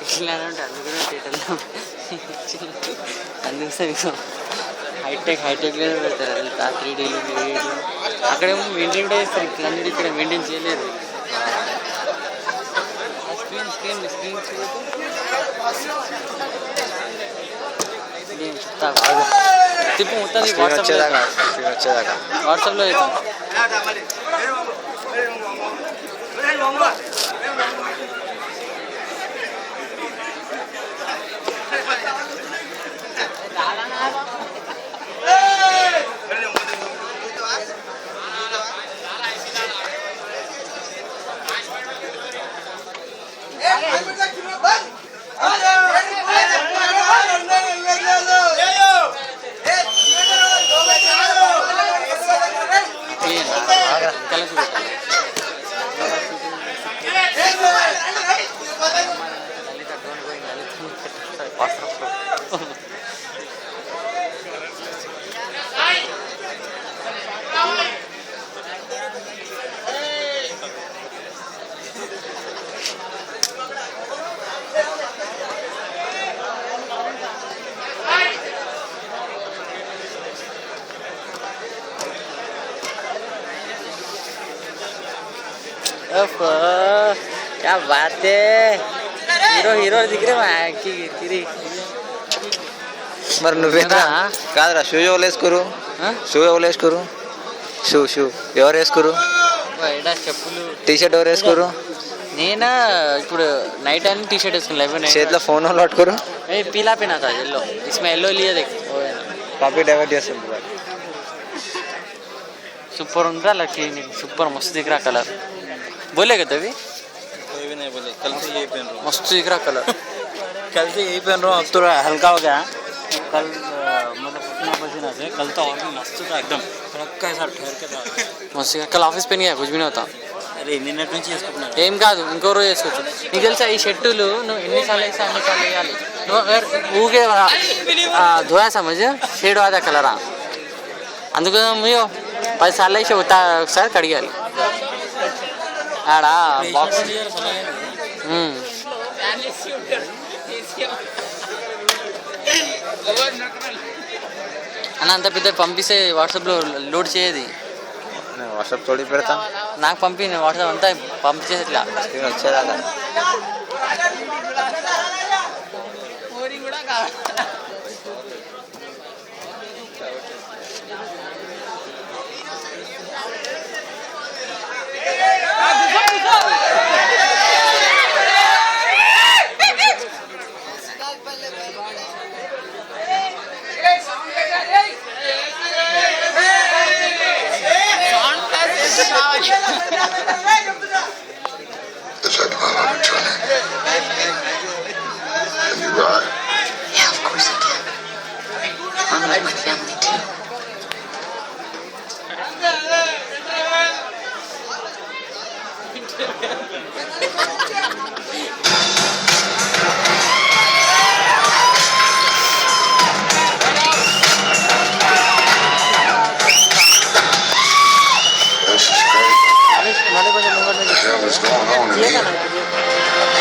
ఇట్లానే ఉంటాయి అందుకనే థియేటర్లో అందుకు హైటెక్లోనే పెడతారు అది 3Dలు అక్కడేమో మెయింటైన్ కూడా చేస్తారు. ఇట్లా ఇక్కడ మెయింటైన్ చేయలేరు. స్క్రీన్ తిప్పు మొత్తం వాట్సాప్లో అవుతుంది. क्या बात है హీరో దిగిరే మరి నువ్వేంద్రా కాదురా షూ ఎవరు వేసుకోరు షూ ఎవరు వేసుకోరు చెప్పులు టీషర్ట్ ఎవరు వేసుకోరు నేనా ఇప్పుడు నైట్ అని టీషర్ట్ వేసుకుని చేతిలో ఫోన్ వాళ్ళు పట్టుకోరు पीला पहना था येलो इसमें येलो लिया देख కాపీ డైవర్ట్ చేస్తుంది सुपर उनका लकी सुपर मस्त दिख रहा कलर बोलेगा तभी भी नहीं बोले कल से यही पहन रहा हूँ मस्त दिख रहा कलर कल से यही पहन रहा हूँ अब तो हल्का हो गया कल मतलब उतना पसीना से कल तो और भी मस्त था एकदम रक्का ऐसा ठहर के था मस्त कल ऑफिस पे नहीं है कुछ भी नहीं होता अरे నిన్నటి నుంచి చేసుకుంటున్నాను ఏం కాదు ఇంకో రోజు వేసుకోవచ్చు నీకు తెలుసా ఈ షర్టులు నువ్వు ఎన్నిసార్లు వేసా అన్నిసార్లు వేయాలి నువ్వు ఊగే ధోయా సమజ్ షేడ్ వాదా కలరా అందుకు మీరు 10 సార్లు వేసి ఒకసారి కడిగాలి ఆడ బాక్స్ అన్న అంత పెద్ద పంపిస్తే వాట్సాప్లో లోడ్ చేయది వాట్సాప్ తోడి పెడతా నాకు పంపి వాట్సాప్ అంతా పంపించేసి ఇట్లా వచ్చేదాకా